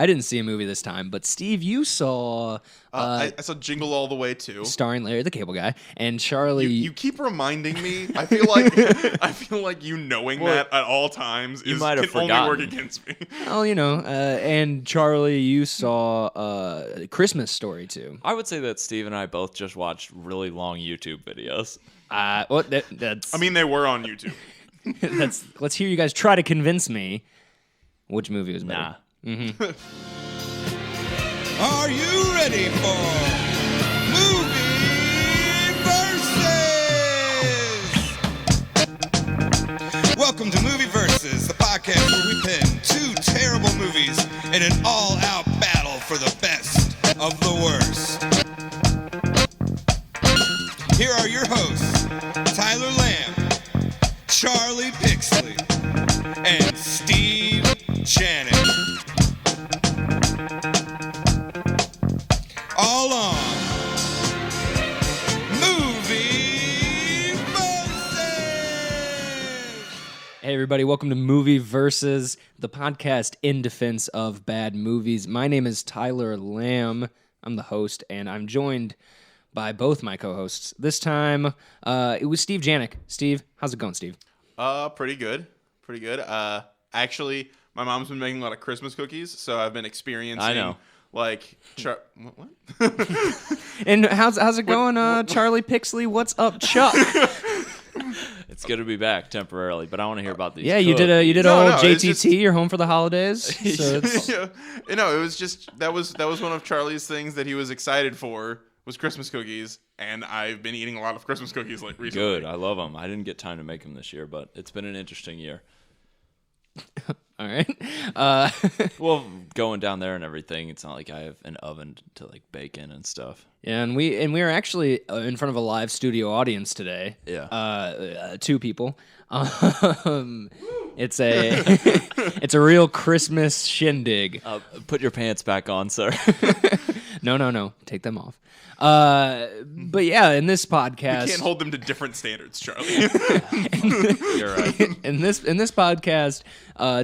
I didn't see a movie this time, but Steve, you saw... I saw Jingle all the way too. Starring Larry the Cable Guy and Charlie. You keep reminding me. I feel like you knowing that at all times you might have can only work against me. Oh, and Charlie, you saw Christmas Story too. I would say that Steve and I both just watched really long YouTube videos. That's. I mean, they were on YouTube. Let's hear you guys try to convince me which movie was better. Nah. Mm-hmm. Are you ready for Movie Versus? Welcome to Movie Versus, the podcast where we pin two terrible movies in an all-out battle for the best of the worst. Here are your hosts, Tyler Lamb, Charlie Pixley, and Steve Shannon. All on Movie Versus. Hey everybody, welcome to Movie Versus, the podcast in defense of bad movies. My name is Tyler Lamb. I'm the host, and I'm joined by both my co-hosts. This time, it was Steve Janik. Steve, how's it going, Steve? Pretty good. Actually, my mom's been making a lot of Christmas cookies, so I've been experiencing. I know. Like, what? And how's it going, Charlie Pixley? What's up, Chuck? It's good to be back temporarily, but I want to hear about these. Yeah, you did a No, JTT. it's just- You're home for the holidays. So it's, Yeah. No, it was just that was one of Charlie's things that he was excited for was Christmas cookies, and I've been eating a lot of Christmas cookies like recently. Good. I love them. I didn't get time to make them this year, but it's been an interesting year. all right. Well, going down there and everything, it's not like I have an oven to like bake in and stuff. Yeah, and we are actually in front of a live studio audience today. Yeah. Two people. It's a real Christmas shindig. Put your pants back on, sir. No, take them off. But yeah, in this podcast, You can't hold them to different standards, Charlie. You're right. in this podcast,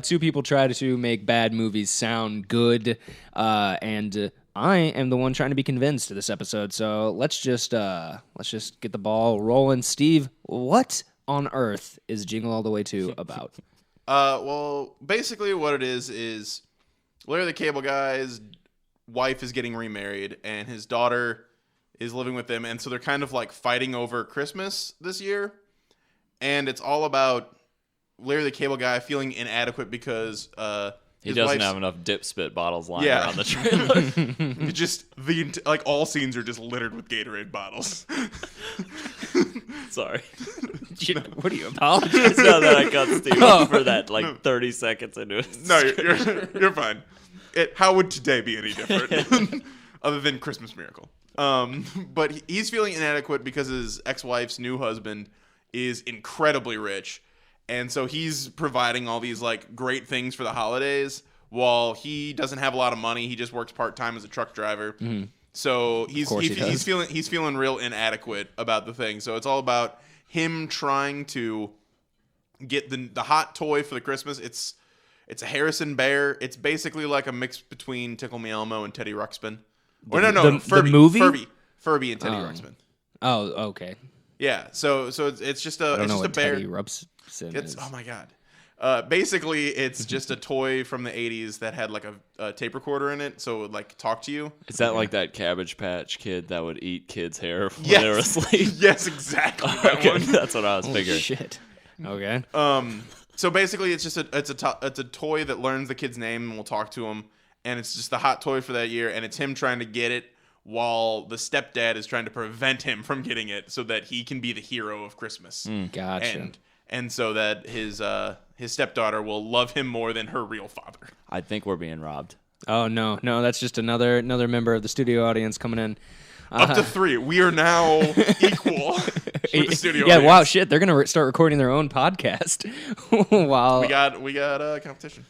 two people try to make bad movies sound good, and I am the one trying to be convinced to this episode. So let's just get the ball rolling. Steve, what on earth is Jingle All the Way 2 about? Well, basically what it is Larry the Cable Guy's wife is getting remarried, and his daughter is living with them, and so they're kind of like fighting over Christmas this year, and it's all about Larry the Cable Guy feeling inadequate because He his doesn't wife's- have enough dip spit bottles lying Yeah. around the trailer. just all scenes are just littered with Gatorade bottles. Sorry. What are you apologizing? It's not that I cut Steve off for that 30 seconds into it. No, you're fine. How would today be any different other than Christmas Miracle? But he's feeling inadequate because his ex-wife's new husband is incredibly rich, and so he's providing all these like great things for the holidays while he doesn't have a lot of money. He just works part-time as a truck driver. Mm-hmm. So he's feeling real inadequate about the thing. So it's all about him trying to get the hot toy for the Christmas. It's a Harrison bear. It's basically like a mix between Tickle Me Elmo and Teddy Ruxpin. Furby. The movie? Furby and Teddy Ruxpin. Oh, okay. Yeah. So it's just a I don't know what bear. Teddy Rubson is. Oh my god. Basically, it's just a toy from the 80s that had like a tape recorder in it, so it would like talk to you. Is that like that Cabbage Patch Kid that would eat kids' hair when Yes. they were asleep? Yes, exactly. That Okay, one. that's what I was Holy figuring. shit. Okay. So basically, it's just it's a toy that learns the kid's name and will talk to him, and it's just the hot toy for that year, and it's him trying to get it while the stepdad is trying to prevent him from getting it, so that he can be the hero of Christmas. Gotcha. And so that his stepdaughter will love him more than her real father. I think we're being robbed. Oh no, that's just another member of the studio audience coming in. Up to 3. We are now equal with the studio Yeah, audience. wow, shit. They're gonna start recording their own podcast. While We got competition.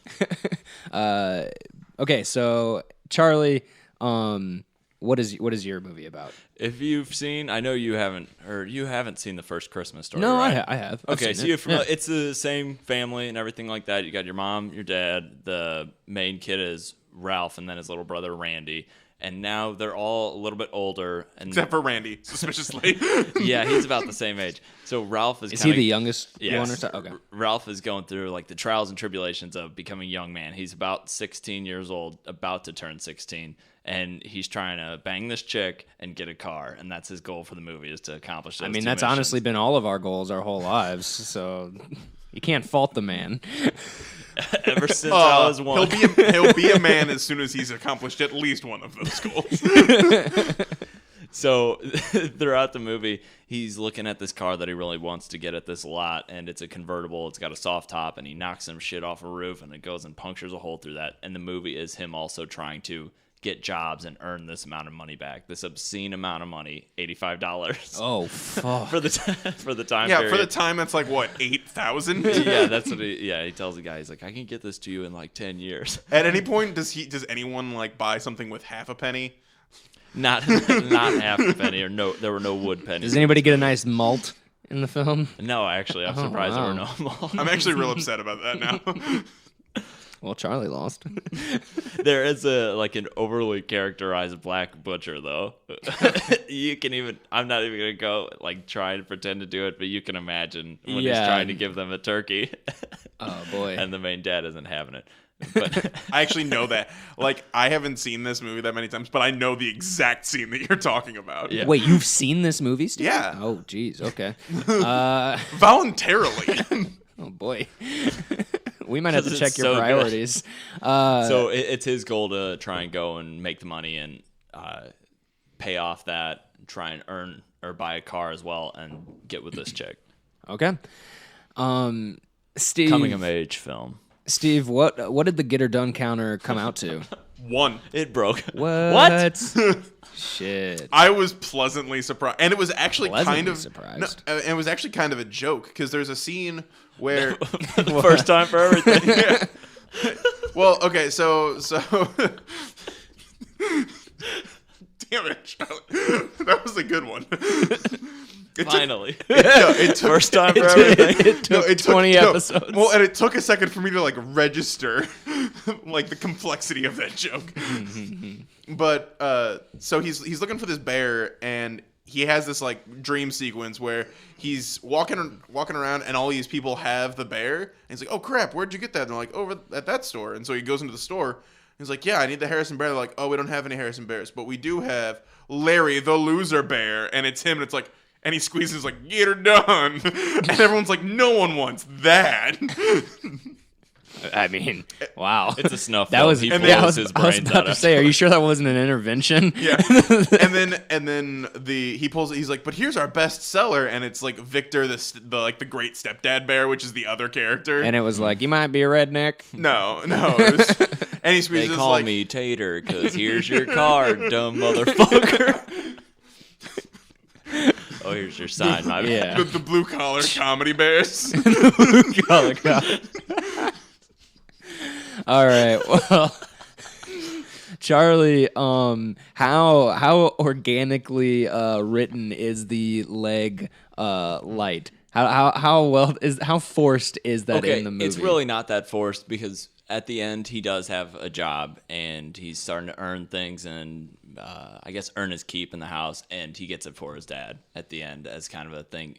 okay, so Charlie, what is your movie about? If you've seen, I know you haven't seen the first Christmas Story. No, right? I have. I've Okay, seen so it. you're familiar. Yeah. It's the same family and everything like that. You got your mom, your dad. The main kid is Ralph, and then his little brother Randy. And now they're all a little bit older, and Except for Randy, suspiciously. yeah, he's about the same age. So Ralph is he the youngest one or Yes. something? Okay. Ralph is going through like the trials and tribulations of becoming a young man. He's about 16 years old, about to turn 16, and he's trying to bang this chick and get a car, and that's his goal for the movie, is to accomplish those I mean, two that's missions. honestly been all of our goals our whole lives, so you can't fault the man. Ever since I was one. He'll be a man as soon as he's accomplished at least one of those goals. So throughout the movie, he's looking at this car that he really wants to get at this lot, and it's a convertible. It's got a soft top, and he knocks some shit off a roof, and it goes and punctures a hole through that. And the movie is him also trying to get jobs and earn this amount of money back, this obscene amount of money, $85. Oh, fuck. for the time Yeah, period. for the time, that's like, what, 8,000? Yeah, that's what he tells the guy. He's like, I can get this to you in like 10 years. At any point, does anyone like buy something with half a penny? Not half a penny, or no, there were no wood pennies. Does anybody get a nice malt in the film? No, actually, I'm surprised there were no malls. I'm actually real upset about that now. Well, Charlie lost. There is an overly characterized black butcher though. You can even, I'm not even gonna go like try and pretend to do it, but you can imagine when he's trying to give them a turkey. Oh, boy. And the main dad isn't having it. But I actually know that. Like, I haven't seen this movie that many times, but I know the exact scene that you're talking about. Yeah. Wait, you've seen this movie, Steve? Yeah. Oh, geez. Okay. Voluntarily. Oh, boy. We might have to 'Cause check it's your so good. priorities. so it's his goal to try and go and make the money and pay off that, try and earn or buy a car as well, and get with this chick. Okay. Steve. Coming of age film. Steve, what did the get her done counter come out to? 1. It broke. What? Shit. I was pleasantly surprised, and it was actually Pleasantly kind of surprised. No, it was actually kind of a joke because there's a scene where. First time for everything. Yeah. Well, okay, so. Damn it, Charlie. That was a good one. Finally. It took First time for everything. It took 20 episodes. Well, and it took a second for me to like register like the complexity of that joke. But so he's looking for this bear, and he has this like dream sequence where he's walking around, and all these people have the bear, and he's like, "Oh crap, where'd you get that?" And they're like, "Over at that store." And so he goes into the store. He's like, "Yeah, I need the Harrison bear." They're like, "Oh, we don't have any Harrison bears, but we do have Larry the loser bear," and it's him, and it's like. And he squeezes like, "Get her done," and everyone's like, "No one wants that." I mean, wow. It's a snuff That film. was. He Yeah, blows I was his about brains to out. say. Are you sure that wasn't an intervention? Yeah. and then he pulls. He's like, "But here's our best seller," and it's like Victor, the great stepdad bear, which is the other character. And it was like, you might be a redneck. no. It was, and he They squeezes call like, me Tater because here's your card, dumb motherfucker. Oh, here's your sign, my Yeah. the blue collar comedy bears. Oh, God. All right. Well, Charlie, how organically written is the leg light? How forced is that in the movie? It's really not that forced because at the end he does have a job and he's starting to earn things and I guess earn his keep in the house, and he gets it for his dad at the end as kind of a thing,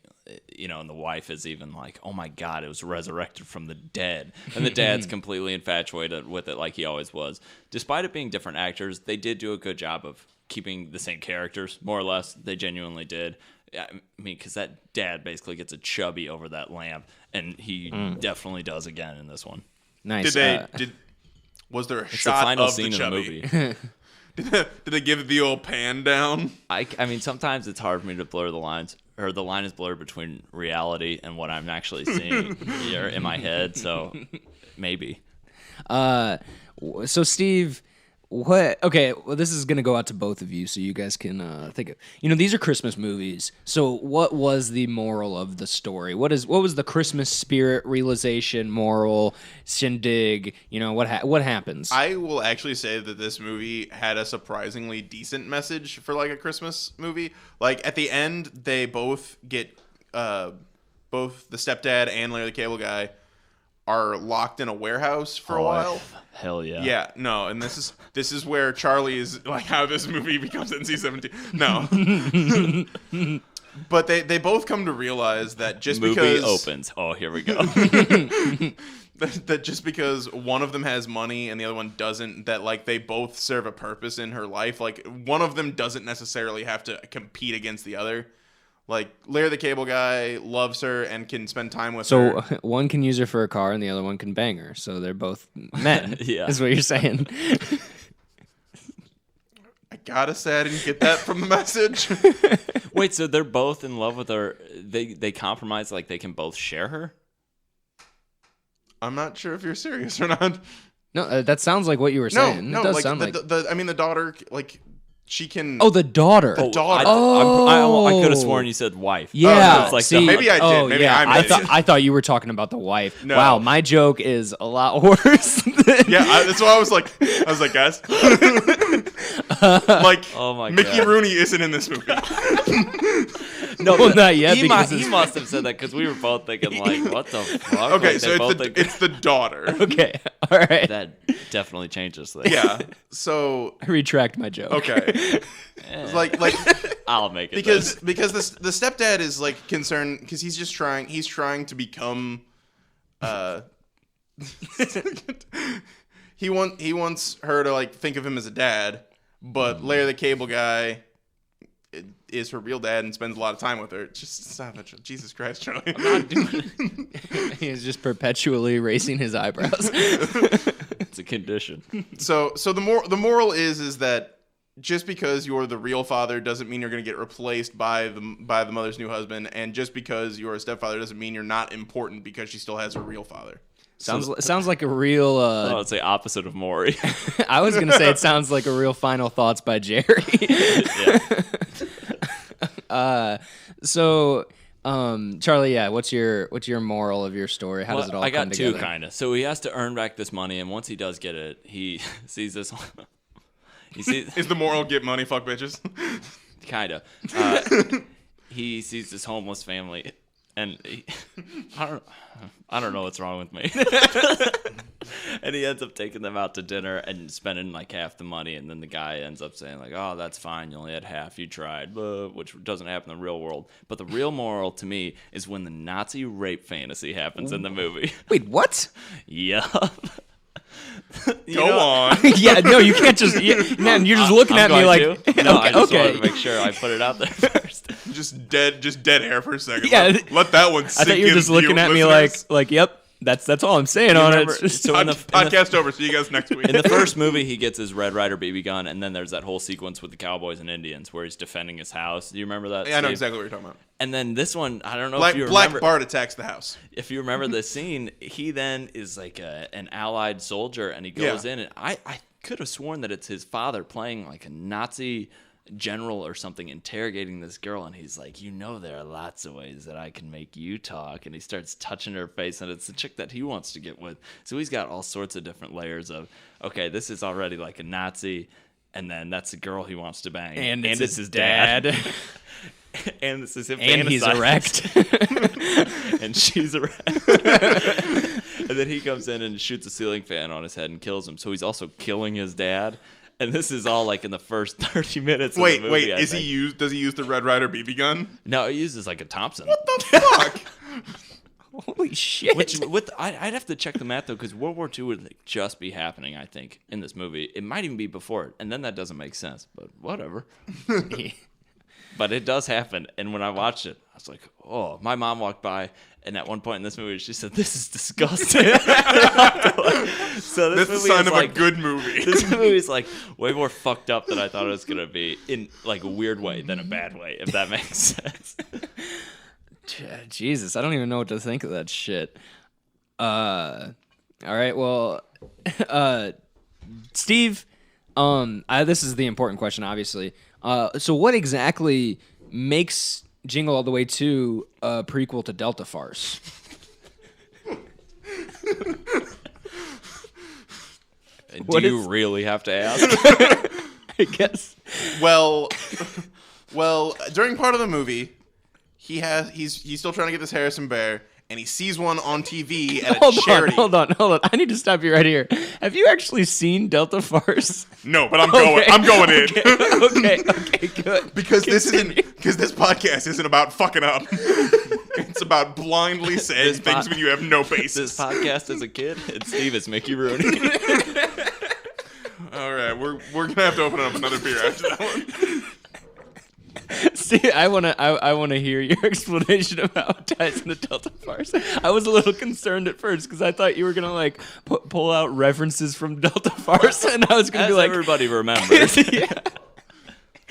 you know. And the wife is even like, "Oh my God, it was resurrected from the dead," and the dad's completely infatuated with it like he always was. Despite it being different actors, they did do a good job of keeping the same characters more or less. They genuinely did. I mean, because that dad basically gets a chubby over that lamp, and he definitely does again in this one. Nice. Was there a It's the shot final of scene the of the chubby? movie. Did they give it the old pan down? I mean, sometimes it's hard for me to blur the lines, or the line is blurred between reality and what I'm actually seeing here in my head. So maybe. So Steve, what? Okay, well, this is gonna go out to both of you, so you guys can think of. You know, these are Christmas movies. So, what was the moral of the story? What was the Christmas spirit realization, moral, shindig? You know, what happens? I will actually say that this movie had a surprisingly decent message for like a Christmas movie. Like at the end, they both get both the stepdad and Larry the Cable Guy are locked in a warehouse for a while. Hell yeah. Yeah, no, and this is where Charlie is like how this movie becomes NC-17. No. But they both come to realize that just Movie because opens. Oh, here we go. that just because one of them has money and the other one doesn't, that like they both serve a purpose in her life. Like one of them doesn't necessarily have to compete against the other. Like Larry the Cable Guy loves her and can spend time with her. So one can use her for a car and the other one can bang her. So they're both men. Yeah. Is what you're saying. I gotta say I didn't get that from the message. Wait, so they're both in love with her. They compromise like they can both share her? I'm not sure if you're serious or not. No, that sounds like what you were saying. No, it does like sound like. the daughter, like she can. Oh, the daughter. daughter. I could have sworn you said wife. Yeah, It's like see, Maybe I did. Maybe yeah, I missed it. I thought you were talking about the wife. No. Wow, my joke is a lot worse. Yeah, that's why I was like, guys, like, Oh my Mickey God. Rooney isn't in this movie. No, Well, not yet, He, because he it's- must have said that because we were both thinking like, what the fuck? Okay, Like, so they both it's the daughter. Okay, all right. that definitely changes things. Yeah. So I retract my joke. okay, it's like I'll make it because then. the stepdad is like concerned because he's trying to become he wants her to like think of him as a dad, but Larry the Cable Guy is her real dad and spends a lot of time with her. Just stop it, Jesus Christ, Charlie. He's just perpetually raising his eyebrows. It's a condition. So the moral is that just because you're the real father doesn't mean you're going to get replaced by the mother's new husband, and just because you're a stepfather doesn't mean you're not important because she still has her real father. Sounds like a real. I would say opposite of Maury. I was gonna say it sounds like a real final thoughts by Jerry. Yeah. So, Charlie, yeah, what's your moral of your story? How does it all I got come together? two kind of. So he has to earn back this money, and once he does get it, he sees this. He sees Is the moral get money, fuck bitches? kind of. He sees this homeless family, and I don't know what's wrong with me. And he ends up taking them out to dinner and spending like half the money, and then the guy ends up saying like, "Oh, that's fine. You only had half. You tried," which doesn't happen in the real world. But the real moral to me is when the Nazi rape fantasy happens in the movie. Wait, what? Yup. Go on. Yeah, no, you can't just. Man, you're just looking at me like. No, I just okay. wanted to make sure I put it out there first. just dead hair for a second. Yeah. Let that one sink I thought you were in just to you looking at me listeners. like, yep, that's all I'm saying on remember- it. It's just, so in the Podcast over. See you guys next week. in the first movie, he gets his Red Ryder BB gun, and then there's that whole sequence with the cowboys and Indians where he's defending his house. Do you remember that? Yeah, I know Steve? exactly what you're talking about. And then this one, I don't know Black, if you Black remember. Bart attacks the house. If you remember the scene, he then is like an Allied soldier, and he goes Yeah. in, and I could have sworn that it's his father playing like a Nazi general or something interrogating this girl, and he's like, there are lots of ways that I can make you talk, and he starts touching her face, and it's the chick that he wants to get with. So he's got all sorts of different layers of, okay, this is already like a Nazi, and then that's the girl he wants to bang, and it's it's his dad. And this is him and he's fantasizing. erect. And she's erect. And then he comes in and shoots a ceiling fan on his head and kills him. So he's also killing his dad. And this is all like in the first 30 minutes of the movie. Wait, I does think. he use the Red Ryder BB gun? No, he uses like a Thompson. What the fuck? Holy shit! Which I'd have to check the math though, because World War II would like, just be happening. I think in this movie, it might even be before it, and then that doesn't make sense. But whatever. But it does happen, and when I watched it, I was like, "Oh!" My mom walked by, and at one point in this movie, she said, "This is disgusting." So That's the movie sign is of like, a good movie. This movie is like way more fucked up than I thought it was gonna be, in like a weird way than a bad way, if that makes sense. Jesus, I don't even know what to think of that shit. All right, well, Steve, this is the important question, obviously. So what exactly makes Jingle All the Way 2 a prequel to Delta Farce? Do you really have to ask? I guess. Well, during part of the movie, he's still trying to get this Harrison Bear, and he sees one on TV at a Hold charity. on. I need to stop you right here. Have you actually seen Delta Farce? No, but I'm going. I'm going in. Okay, good. Because this podcast isn't about fucking up. It's about blindly saying things when you have no basis. This podcast as a kid, it's Steve, it's Mickey Rooney. All right, we're gonna have to open up another beer after that one. See, I wanna hear your explanation of how it ties into Delta Farce. I was a little concerned at first because I thought you were gonna like pull out references from Delta Farce, and I was gonna As be like, everybody remembers. yeah.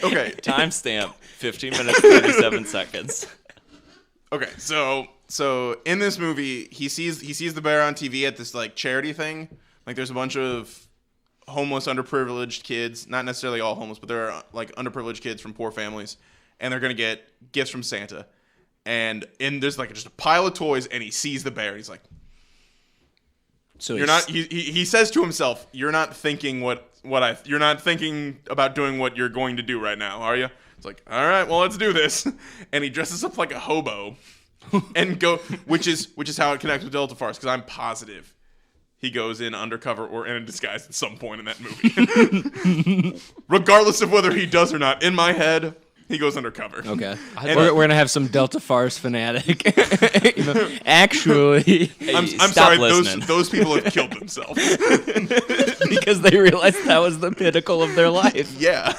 Okay. Timestamp, 15 minutes, 37 seconds. Okay, so in this movie, he sees the bear on TV at this like charity thing. Like there's a bunch of homeless, underprivileged kids, not necessarily all homeless, but there are like underprivileged kids from poor families, and they're gonna get gifts from Santa. And there's like just a pile of toys, and he sees the bear, and he's like, So "You're not." He says to himself, "You're not thinking you're not thinking about doing what you're going to do right now, are you?" It's like, "All right, well, let's do this." And he dresses up like a hobo, and which is how it connects with Delta Farce, because I'm positive he goes in undercover or in a disguise at some point in that movie. Regardless of whether he does or not, in my head, he goes undercover. Okay. We're going to have some Delta Farce fanatic. Actually. I'm Stop sorry, listening. those people have killed themselves. Because they realized that was the pinnacle of their life. Yeah.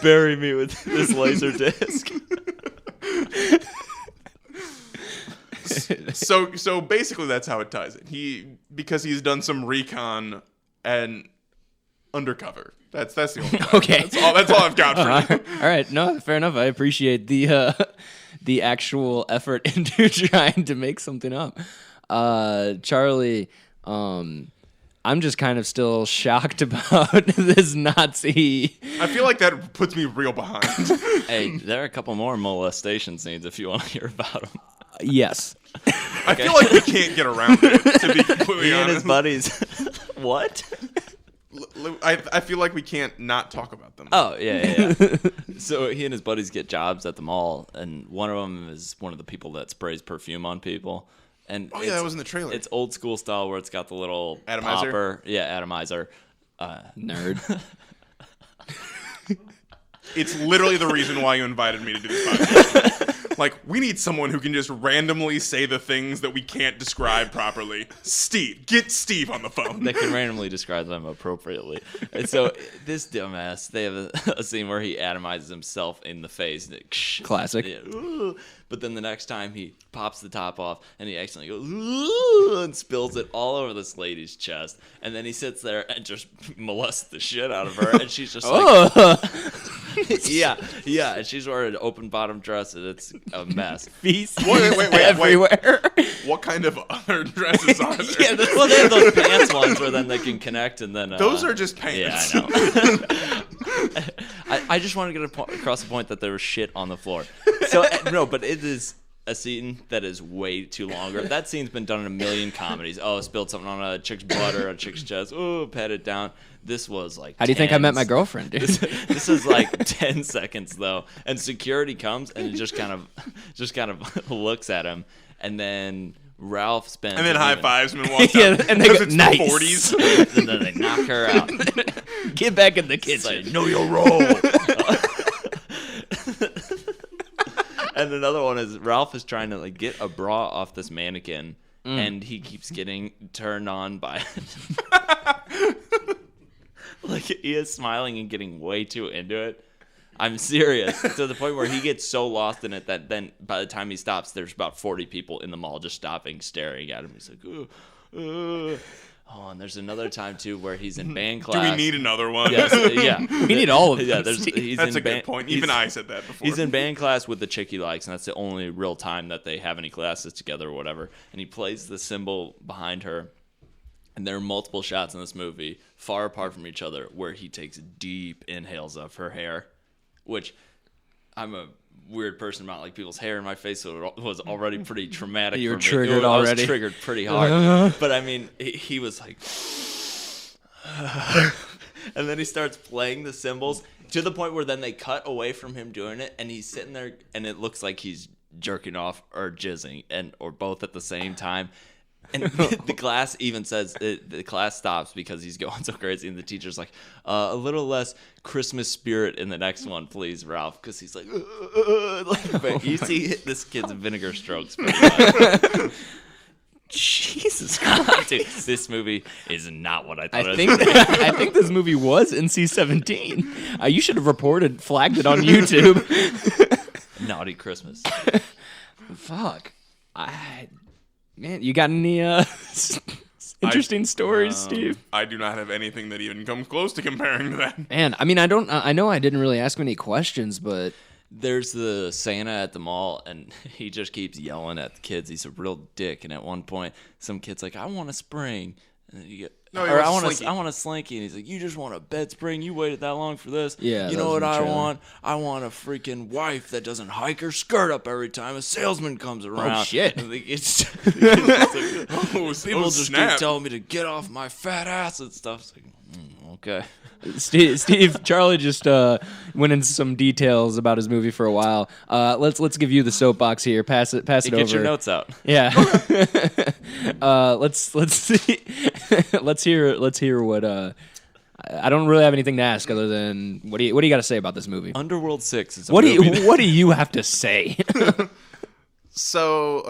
Bury me with this laser disc. So basically that's how it ties it. Because he's done some recon and undercover. That's the only Okay. That's all I've got for you. All right. No, fair enough. I appreciate the actual effort into trying to make something up. Charlie, I'm just kind of still shocked about this Nazi. I feel like that puts me real behind. Hey, there are a couple more molestation scenes if you want to hear about them. Yes. I feel like we can't get around it, to be completely He and honest. his buddies. What? I feel like we can't not talk about them. Oh, yeah. So he and his buddies get jobs at the mall, and one of them is one of the people that sprays perfume on people. And Oh, yeah, that was in the trailer. It's old school style where it's got the little Atomizer? popper. Yeah, atomizer. Nerd. It's literally the reason why you invited me to do this podcast. Like, we need someone who can just randomly say the things that we can't describe properly. Steve, get Steve on the phone. That can randomly describe them appropriately. And so this dumbass, they have a scene where he atomizes himself in the face. Classic. Yeah, ooh. But then the next time he pops the top off and he accidentally goes ooh, and spills it all over this lady's chest. And then he sits there and just molests the shit out of her. And she's just like, yeah. And she's wearing an open bottom dress and it's a mess. Feces Wait, everywhere. What kind of other dresses are there? Yeah, well, they have those pants ones where then they can connect and then... Those are just pants. Yeah, I know. I just want to get across the point that there was shit on the floor. So, no, but it is a scene that is way too longer. That scene's been done in a million comedies. Oh, spilled something on a chick's butt or a chick's chest. Oh, pat it down. This was like How do you think I met my girlfriend, dude? This is like 10 seconds though, and security comes and it just kind of looks at him, and then Ralph spends And then high fives him and walks out. and they go, It's nice. the 40s. and then they knock her out. Get back in the It's kitchen. like, know your role. And another one is Ralph is trying to like get a bra off this mannequin, and he keeps getting turned on by it. Like he is smiling and getting way too into it. I'm serious, to the point where he gets so lost in it that then by the time he stops, there's about 40 people in the mall just stopping, staring at him. He's like, ooh, ooh. Oh, and there's another time too where he's in band class. Do we need another one? Yes, yeah. We need all of Yeah, them. he's That's in a good point. Even I said that before. He's in band class with the chick he likes, and that's the only real time that they have any classes together or whatever. And he plays the cymbal behind her. And there are multiple shots in this movie, far apart from each other, where he takes deep inhales of her hair, which I'm a weird person about like people's hair in my face, so it was already pretty traumatic. You were for me. triggered I was already. triggered pretty hard. But I mean, he was like, and then he starts playing the cymbals to the point where then they cut away from him doing it, and he's sitting there, and it looks like he's jerking off or jizzing, or both at the same time. And the class even says the class stops because he's going so crazy, and the teacher's like, a little less Christmas spirit in the next one, please, Ralph, because he's like, but you see this kid's vinegar strokes pretty much. Jesus Christ, dude, this movie is not what I thought it was. I think this movie was NC-17. You should have flagged it on YouTube. Naughty Christmas. Fuck. Man, you got any interesting stories, Steve? I do not have anything that even comes close to comparing to that. Man, I mean, I know I didn't really ask many questions, but There's the Santa at the mall, and he just keeps yelling at the kids. He's a real dick. And at one point, some kid's like, "I want a spring," and then you get, No, he or wants I want a slinky, and he's like, "You just want a bed spring? You waited that long for this? Yeah, you that know was what in the I trailer. want? I want a freaking wife that doesn't hike her skirt up every time a salesman comes around." shit. And it's Oh, people just snap. keep telling me to get off my fat ass and stuff. It's like, okay. Steve, Charlie just went into some details about his movie for a while. Let's give you the soapbox here. Pass it over. Get your notes out. Yeah. Let's see. let's hear what. I don't really have anything to ask other than what do you got to say about this movie? Underworld 6 is a What movie. do you have to say? So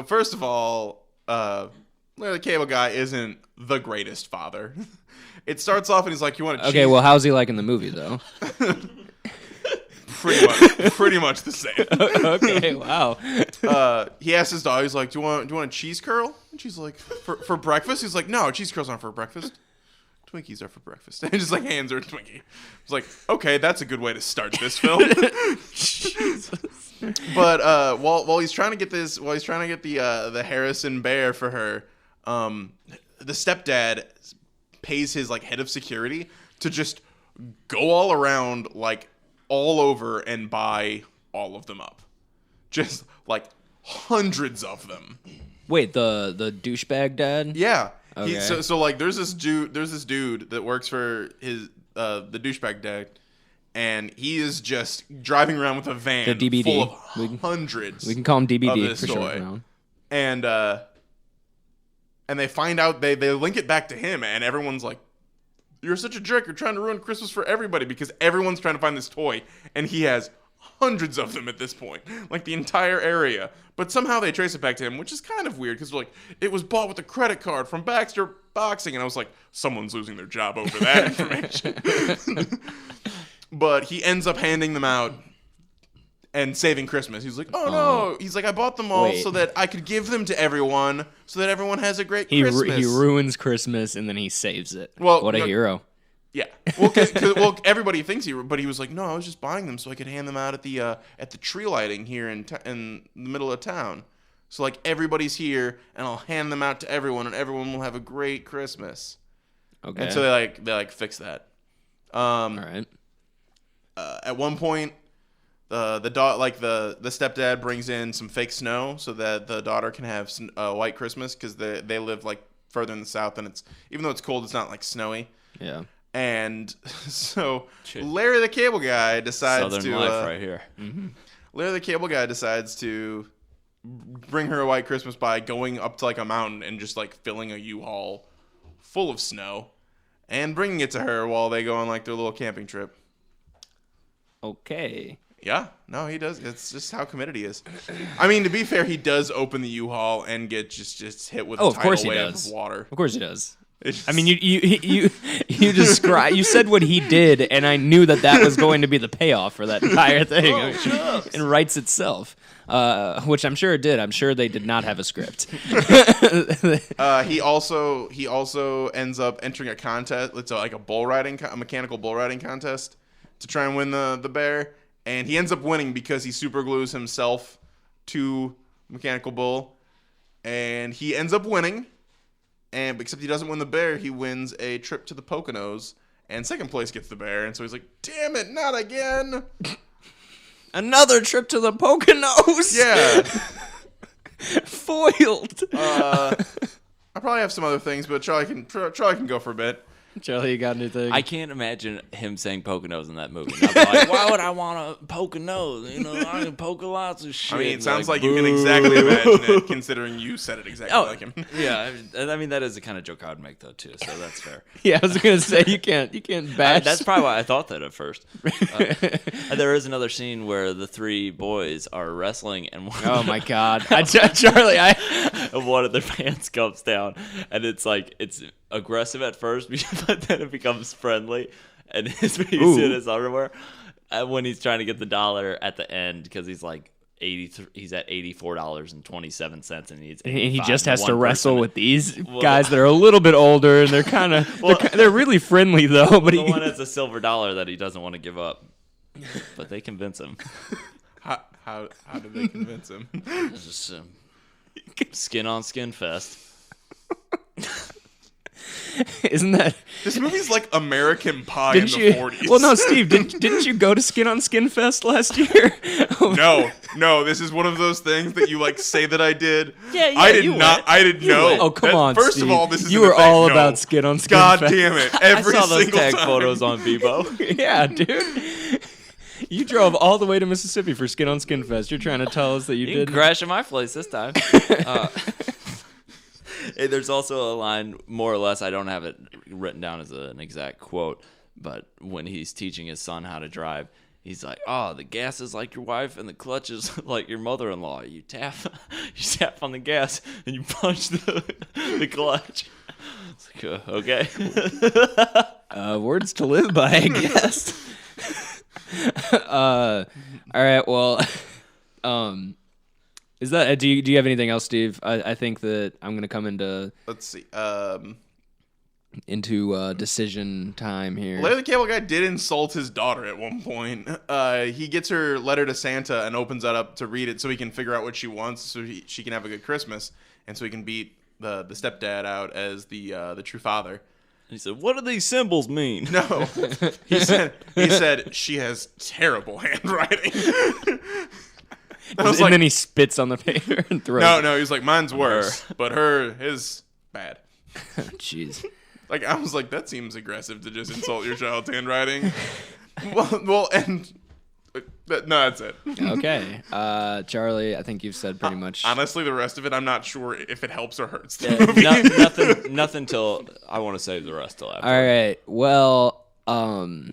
first of all, Larry the Cable Guy isn't the greatest father. It starts off and he's like, "You want to?" Okay, well, how's he like in the movie though? pretty much the same. Okay, wow. He asks his dog, he's like, "Do you want a cheese curl?" And she's like, "For breakfast?" He's like, "No, cheese curls aren't for breakfast. Twinkies are for breakfast." And he just like hands her a Twinkie. It's like, okay, that's a good way to start this film. But while he's trying to get the Harrison bear for her, the stepdad pays his like head of security to just go all around, like all over, and buy all of them up, just like hundreds of them. Wait, the douchebag dad? Yeah. Okay. So like there's this dude that works for his the douchebag dad, and he is just driving around with a van The DBD. full of hundreds. We can call him of DBD this for toy. short now. And they find out, they link it back to him, and everyone's like, "You're such a jerk, you're trying to ruin Christmas for everybody," because everyone's trying to find this toy, and he has hundreds of them at this point, like the entire area. But somehow they trace it back to him, which is kind of weird, because like, it was bought with a credit card from Baxter Boxing, and I was like, someone's losing their job over that information. But he ends up handing them out and saving Christmas. He's like, "Oh no!" He's like, "I bought them all Wait. so that I could give them to everyone, so that everyone has a great Christmas." He ruins Christmas and then he saves it. Well, what a no- hero. Yeah. Well, everybody thinks but he was like, "No, I was just buying them so I could hand them out at the tree lighting here in the middle of town. So like everybody's here, and I'll hand them out to everyone, and everyone will have a great Christmas." Okay. And so they fix that. All right. At one point, the stepdad brings in some fake snow so that the daughter can have a white Christmas, because they live like further in the south, and even though it's cold, it's not like snowy. Yeah. And so Larry the Cable Guy decides Southern to life right here. Larry the Cable Guy decides to bring her a white Christmas by going up to like a mountain and just like filling a U-Haul full of snow and bringing it to her while they go on like their little camping trip. Okay. Yeah, no, he does. It's just how committed he is. I mean, to be fair, he does open the U-Haul and get just hit with a of course tidal he wave does. of water. Of course he does. It's I mean, you you said what he did, and I knew that was going to be the payoff for that entire thing. It writes itself, which I'm sure it did. I'm sure they did not have a script. He also ends up entering a contest. It's like a mechanical bull riding contest to try and win the bear, and he ends up winning because he super glues himself to mechanical bull, and he ends up winning. And except he doesn't win the bear, he wins a trip to the Poconos, and second place gets the bear. And so he's like, "Damn it, not again!" Another trip to the Poconos. Yeah. Foiled. I probably have some other things, but Charlie can go for a bit. Charlie, you got anything? I can't imagine him saying Poconos in that movie. And I'd be like, why would I want to poke a nose? You know, I can poke lots of shit. I mean, it sounds like you can exactly imagine it, considering you said it exactly like him. Yeah, I mean that is the kind of joke I would make though too, so that's fair. Yeah, I was gonna say you can't bash. That's probably why I thought that at first. There is another scene where the three boys are wrestling, and oh my god, Charlie, one of their pants comes down, and it's aggressive at first, but then it becomes friendly, and he's in his underwear when he's trying to get the dollar at the end because he's like he's at $84.27 and he just has to wrestle with these guys that are a little bit older, and they're kind of they're really friendly though. But the one has a silver dollar that he doesn't want to give up, but they convince him. How did they convince him? It's just skin on skin fest. Isn't that this movie's like American Pie in the 40s? Well, no, Steve, didn't you go to Skin on Skin Fest last year? No, this is one of those things that you like say that I did. Yeah, I did not. I didn't know. Oh, come on, First Steve. of all, this is you were all about Skin on Skin. God Fest. damn it! Every I saw those single tag time. photos on Bebo. Yeah, dude. You drove all the way to Mississippi for Skin on Skin Fest. You're trying to tell us that you You did can crash at my place this time. Hey, there's also a line, more or less, I don't have it written down as an exact quote, but when he's teaching his son how to drive, he's like, "Oh, the gas is like your wife and the clutch is like your mother-in-law. You tap on the gas and you punch the clutch." It's like, okay. Words to live by, I guess. All right. Well, is that? Do you have anything else, Steve? I think that I'm gonna come into. Let's see. Into decision time here. Larry the Cable Guy did insult his daughter at one point. He gets her letter to Santa and opens that up to read it so he can figure out what she wants, so she can have a good Christmas, and so he can beat the stepdad out as the true father. He said, "What do these symbols mean?" No, he said she has terrible handwriting. And then he spits on the paper and throws. No, he's like, mine's worse, but his bad. Jeez. Like, I was like, that seems aggressive to just insult your child's handwriting. well, and no, that's it. Okay, Charlie, I think you've said pretty much. Honestly, the rest of it, I'm not sure if it helps or hurts the movie. Nothing till I want to save the rest till after. All right. Well, I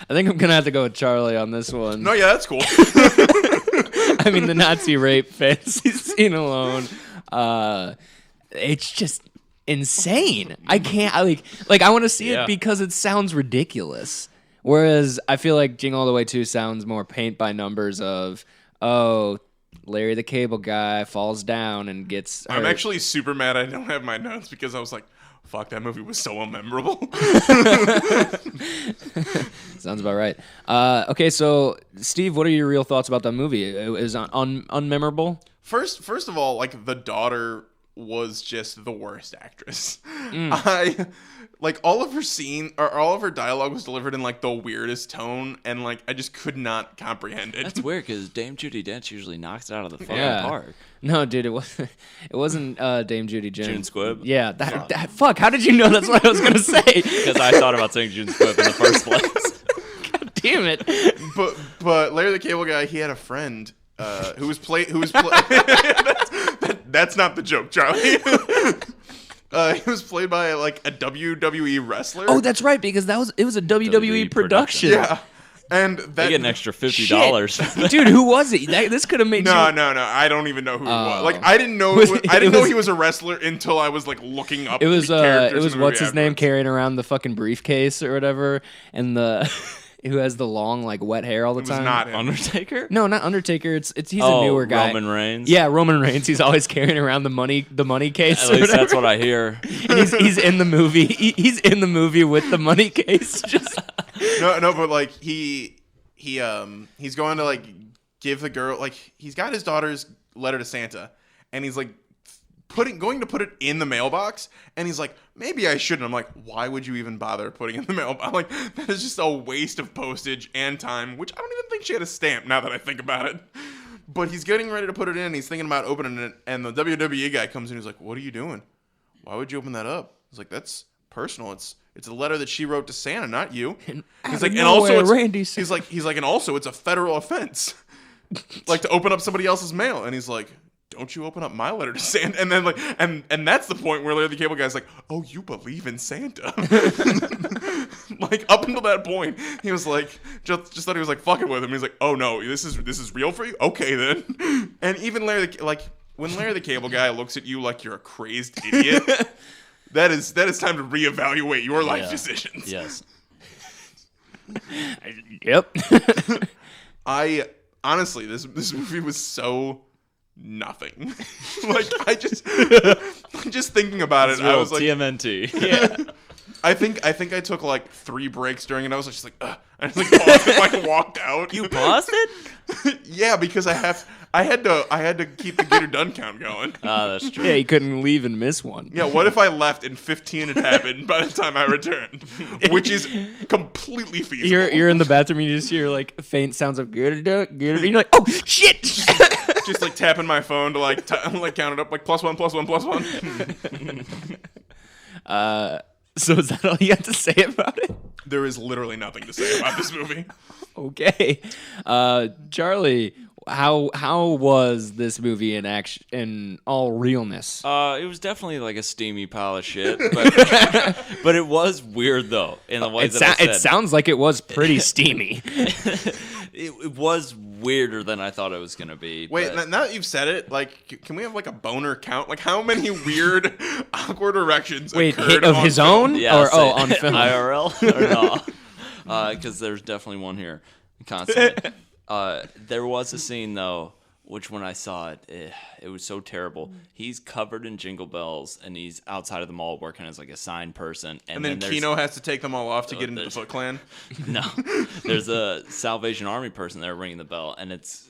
think I'm gonna have to go with Charlie on this one. No, yeah, that's cool. I mean, the Nazi rape fantasy scene alone, it's just insane. I can't. I want to see it because it sounds ridiculous. Whereas I feel like Jingle All the Way 2 sounds more paint by numbers of, oh, Larry the Cable Guy falls down and gets hurt. I'm actually super mad I don't have my notes because I was like, fuck, that movie was so unmemorable. Sounds about right. Okay, so Steve, what are your real thoughts about that movie? It was unmemorable? First of all, like, the daughter was just the worst actress. All of her dialogue was delivered in like the weirdest tone, and like I just could not comprehend it. That's weird because Dame Judi Dench usually knocks it out of the fucking park. No, dude, it wasn't Dame Judi Dench. June Squibb. Yeah, that fuck. How did you know that's what I was gonna say? Because I thought about saying June Squibb in the first place. God damn it! But Larry the Cable Guy, he had a friend who was that's not the joke, Charlie. He was played by like a WWE wrestler. Oh, that's right, because it was a WWE production. Yeah, and they get an extra $50. Dude, who was it? This could have made no. I don't even know who he was. Like, I didn't know. I didn't know he was a wrestler until I was like looking up. It was what's his name afterwards. carrying around the fucking briefcase or whatever, and who has the long like wet hair all the time. It was not him. Undertaker? No, not Undertaker. He's a newer guy. Roman Reigns. Yeah, Roman Reigns. He's always carrying around the money case. At least that's what I hear. And he's in the movie. He's in the movie with the money case. Just no, but like he's going to like give the girl, like, he's got his daughter's letter to Santa, and he's like going to put it in the mailbox, and he's like, maybe I shouldn't. I'm like, why would you even bother putting it in the mailbox? I'm like, that is just a waste of postage and time, which I don't even think she had a stamp now that I think about it. But he's getting ready to put it in, he's thinking about opening it, and the WWE guy comes in, he's like, what are you doing? Why would you open that up? I was like, that's personal. It's It's a letter that she wrote to Santa, not you. He's and also he's like, and also it's a federal offense, like to open up somebody else's mail. And he's like, don't you open up my letter to Santa? And then like, and that's the point where Larry the Cable Guy's like, oh, you believe in Santa? Like up until that point, he was like, just thought he was like fucking with him. He's like, oh no, this is real for you? Okay then. And even when Larry the Cable Guy looks at you like you're a crazed idiot, that is time to reevaluate your life decisions. Yes. Yep. I honestly, this movie was so nothing. Like I just thinking about it, I was like TMNT. Yeah. I think I took like 3 breaks during it. I was just like, ugh. I just like paused and like walked out. You paused it? Yeah, because I had to keep the get her done count going. That's true. Yeah, he couldn't leave and miss one. Yeah, what if I left and 15 had happened by the time I returned? Which is completely feasible. You're in the bathroom, you just hear like faint sounds of good, and you're like, oh shit! Just like tapping my phone to like count it up like +1, +1, +1. So is that all you have to say about it? There is literally nothing to say about this movie. Okay, Charlie, how was this movie in all realness? It was definitely like a steamy pile of shit, but it was weird though in the way that I said. It sounds like it was pretty steamy. It was weirder than I thought it was gonna be. Wait, now that you've said it, like, can we have like a boner count? Like, how many weird, awkward erections? Wait, occurred of on his film? own, Yeah, or on film? IRL or no? Because there's definitely one here constantly. There was a scene though, which when I saw it, it was so terrible. He's covered in jingle bells, and he's outside of the mall working as like a sign person. And then Kino has to take them all off to get into the Foot Clan. No, there's a Salvation Army person there ringing the bell, and it's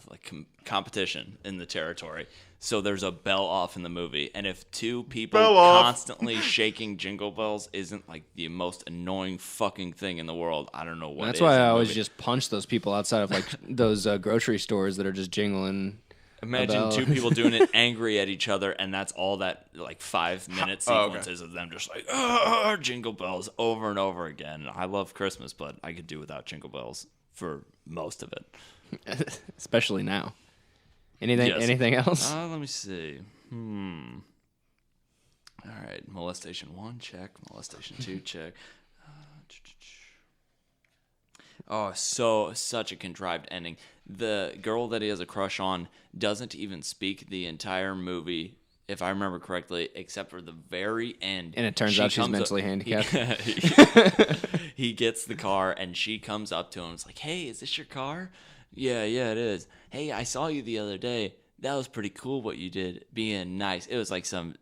like competition in the territory. So there's a bell off in the movie, and if 2 people constantly shaking jingle bells isn't like the most annoying fucking thing in the world, I don't know what. That's is why in I the always movie. just punch those people outside of like those grocery stores that are just jingling. Imagine 2 people doing it angry at each other, and that's all that like 5-minute sequences of them just like jingle bells over and over again. I love Christmas, but I could do without jingle bells for most of it, Especially now. Anything else? Let me see. All right, molestation 1 check, molestation 2 check. Oh, such a contrived ending. The girl that he has a crush on doesn't even speak the entire movie, if I remember correctly, except for the very end. And it turns out she's mentally handicapped. He gets the car, and she comes up to him. It's like, hey, is this your car? Yeah, it is. Hey, I saw you the other day. That was pretty cool what you did, being nice. It was like some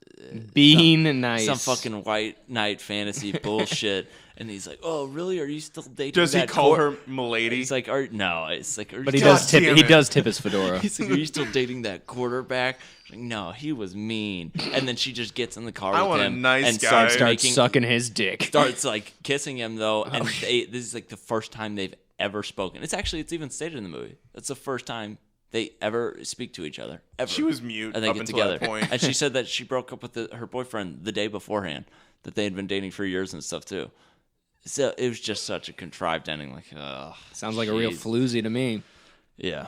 fucking white knight fantasy bullshit. And he's like, "Oh, really? Are you still dating?" Does he call her milady? He's like, no. It's like, but he does tip. He does tip his fedora. He's like, "Are you still dating that quarterback?" Like, no, he was mean. And then she just gets in the car with him and starts sucking his dick. Starts like kissing him though, and this is like the first time they've ever spoken. It's even stated in the movie. That's the first time they ever speak to each other. Ever. She was mute and they up get until together. that point. And she said that she broke up with her boyfriend the day beforehand. That they had been dating for years and stuff too. So it was just such a contrived ending. Like, sounds like a real floozy to me. Yeah,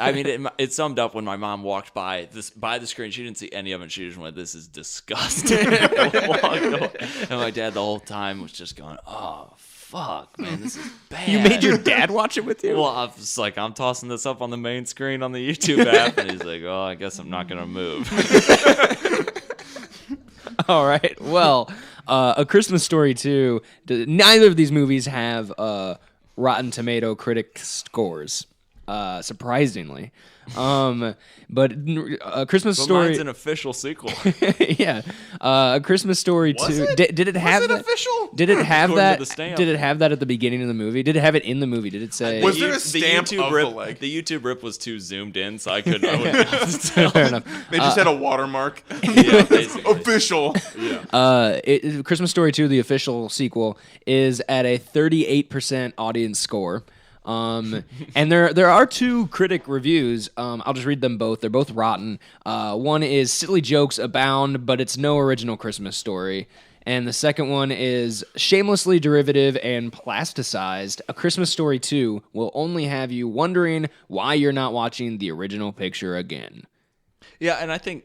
I mean, it summed up when my mom walked by the screen. She didn't see any of it. She just went, "This is disgusting." And walked away. And my dad the whole time was just going, "Oh fuck, man, this is bad." You made your dad watch it with you? Well, I was like, I'm tossing this up on the main screen on the YouTube app, and he's like, "Oh, I guess I'm not gonna move." All right. Well, A Christmas Story 2. Neither of these movies have Rotten Tomato critic scores. Surprisingly, but A Christmas Story. Mine's an official sequel. Yeah, A Christmas Story 2. Did it have Was it that? official? Did it have According that? to the stamp. Did it have that at the beginning of the movie? Did it have it in the movie? Did it say? Was there a stamp of the leg? The YouTube rip was too zoomed in, so I wouldn't be able to tell. Fair enough. They just had a watermark. Yeah, basically. Official. Christmas Story 2, the official sequel, is at a 38% audience score. And there are 2 critic reviews. I'll just read them both. They're both rotten. One is silly jokes abound, but it's no original Christmas story. And the second one is shamelessly derivative and plasticized. A Christmas Story 2 will only have you wondering why you're not watching the original picture again. Yeah, and I think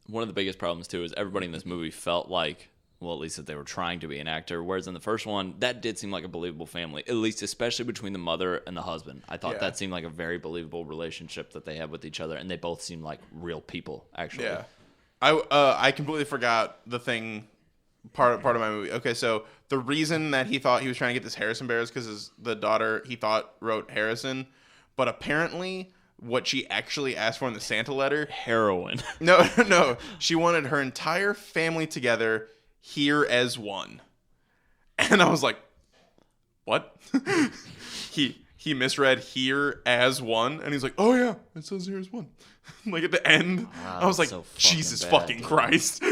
one of the biggest problems, too, is everybody in this movie felt like, well, at least that they were trying to be an actor, whereas in the first one, that did seem like a believable family, at least especially between the mother and the husband. I thought that seemed like a very believable relationship that they had with each other, and they both seemed like real people, actually. Yeah. I completely forgot the thing, part of my movie. Okay, so the reason that he thought he was trying to get this Harrison bear is because the daughter, he thought, wrote Harrison, but apparently what she actually asked for in the Santa letter... Heroin. No. She wanted her entire family together here as one. And I was like, what? He misread here as one, and he's like, oh yeah, it says here as one. Like at the end, I was like, so fucking Jesus bad, fucking dude. Christ.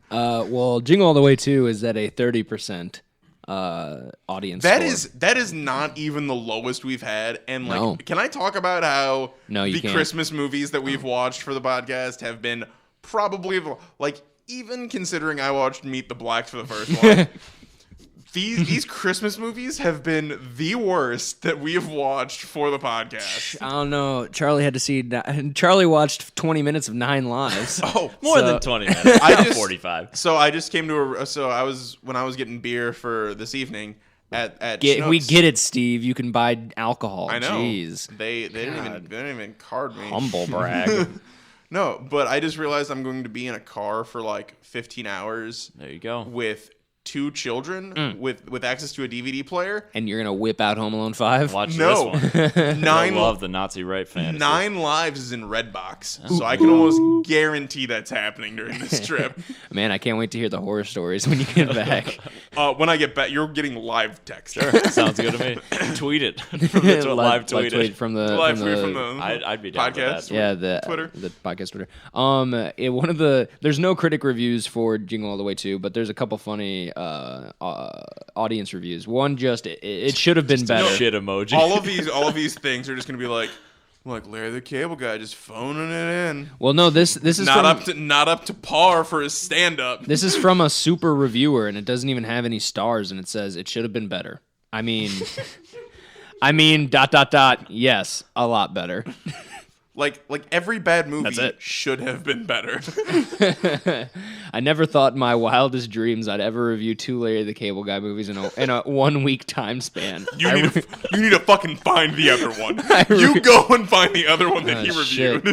Well, Jingle All the Way 2 is at a 30% audience score. That is not even the lowest we've had. And like, No. Can I talk about how No, you the can't. Christmas movies that we've watched for the podcast have been probably like, even considering I watched Meet the Blacks for the first one, these Christmas movies have been the worst that we have watched for the podcast. I don't know. Charlie watched 20 minutes of 9 Lives. Oh, More than 20 minutes. I just 45. So I just came to when I was getting beer for this evening at We Schnucks. get it, Steve. You can buy alcohol. I know. Jeez. They didn't even card me. Humble brag. No, but I just realized I'm going to be in a car for like 15 hours There you go. with 2 children with access to a DVD player. And you're going to whip out Home Alone 5? Watch No. this one. I 9 love the Nazi right fantasy. 9 Lives is in Redbox, so I can almost guarantee that's happening during this trip. Man, I can't wait to hear the horror stories when you get back. When I get back, you're getting live text. Sure, sounds good to me. Tweet it. From the live tweet it. from the Live from tweet the- from the I'd be down podcast. with that. Yeah, the Twitter. the podcast Twitter. There's no critic reviews for Jingle All the Way 2, but there's a couple funny audience reviews. One just it should have been better. Shit emoji. all of these things are just gonna be like Larry the Cable Guy just phoning it in. Well, no, this is Not up to par for his stand up. This is from a super reviewer, and it doesn't even have any stars, and it says it should have been better. I mean, yes, a lot better. Like every bad movie That's it. should have been better. I never thought in my wildest dreams I'd ever review 2 Larry the Cable Guy movies in a 1 week time span. You need to fucking find the other one. You go and find the other one that he reviewed.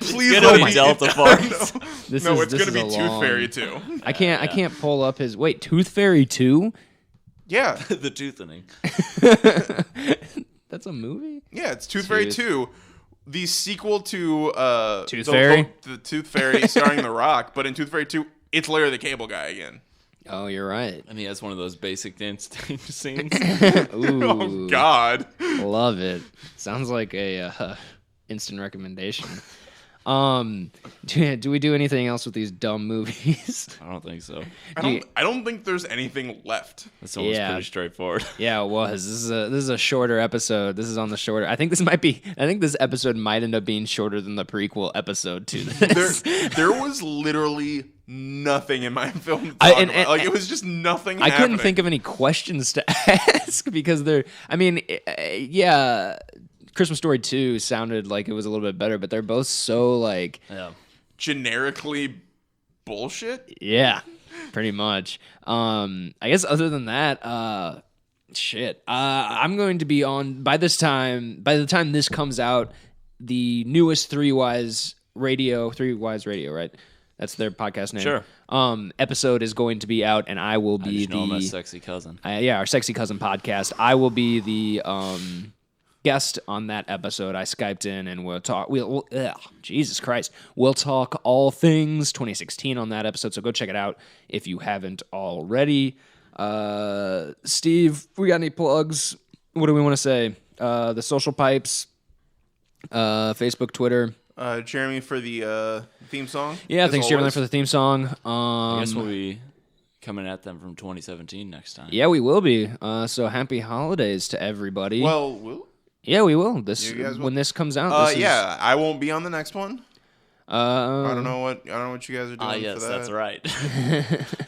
Please Gonna let be me Delta Force. This No, is- it's this gonna is be a Tooth long- Fairy too. I can't pull up his Tooth Fairy 2? Yeah, The toothening. That's a movie? yeah, it's Tooth Fairy 2. The sequel to Tooth the, Fairy? the Tooth Fairy starring The Rock, but in Tooth Fairy 2, it's Larry the Cable Guy again. Oh, you're right. And he has one of those basic dance scenes. Ooh, Oh God. love it. Sounds like a instant recommendation. Do we do anything else with these dumb movies? I don't think so. I don't think there's anything left. This one was Yeah. pretty straightforward. Yeah, it was. This is a shorter episode. This is on the shorter. I think this episode might end up being shorter than the prequel episode to this. There was literally nothing in my film. To I- talk and- about. and- It was just nothing. I couldn't happening. think of any questions to ask because yeah, Christmas Story 2 sounded like it was a little bit better, but they're both so like, Yeah. generically bullshit. yeah, pretty much. I guess other than that, shit. I'm going to be on by the time this comes out, the newest Three Wise Radio, right? That's their podcast name. Sure. Episode is going to be out, and I will I be just know him as the sexy cousin. our sexy cousin podcast. I will be the guest on that episode. I Skyped in, and we'll talk. Jesus Christ, we'll talk all things 2016 on that episode. So go check it out if you haven't already. Steve, we got any plugs? What do we want to say? The social pipes, Facebook, Twitter. Jeremy for the theme song. Yeah, as thanks Jeremy always. for the theme song. I guess we'll be coming at them from 2017 next time. Yeah, we will be. So happy holidays to everybody. Well, yeah, we will. This You guys will? when this comes out. This is- yeah, I won't be on the next one. I don't know what you guys are doing yes, for that. that's right.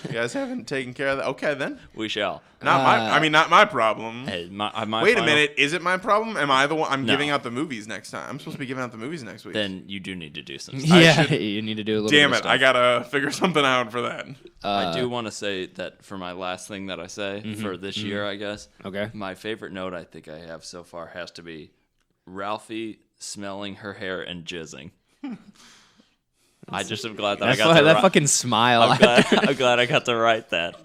You guys haven't taken care of that. Okay, then. We shall. Not my problem. Hey, my Wait final- a minute. Is it my problem? Am I the one? I'm No. giving out the movies next time. I'm supposed to be giving out the movies next week. Then you do need to do some. Yeah, you need to do a little. Damn bit it! of I stuff. gotta figure something out for that. I do want to say that for my last thing that I say for this year, I guess. Okay. My favorite note I think I have so far has to be Ralphie smelling her hair and jizzing. I just am glad that I got that fucking smile. I'm glad I got to write that.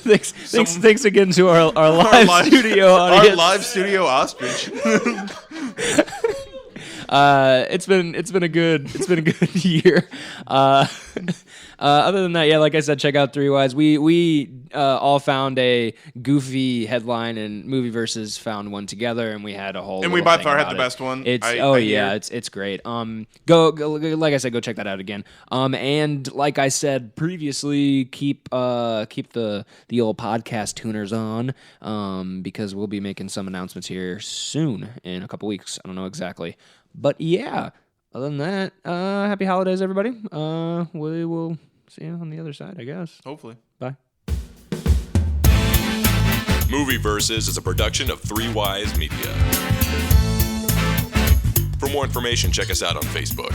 Thanks again to our live studio audience. Our live studio ostrich. It's been a good year. Other than that, yeah, like I said, check out Three Wise. We all found a goofy headline, and Movie Versus found one together, and we had a whole. And we little by thing far had about the it. best one. It's I hear. it's great. Go like I said, go check that out again. And like I said previously, keep the old podcast tuners on, because we'll be making some announcements here soon in a couple weeks. I don't know exactly. But yeah, other than that, happy holidays, everybody. We will see you on the other side, I guess. Hopefully. Bye. Movie Versus is a production of Three Wise Media. For more information, check us out on Facebook.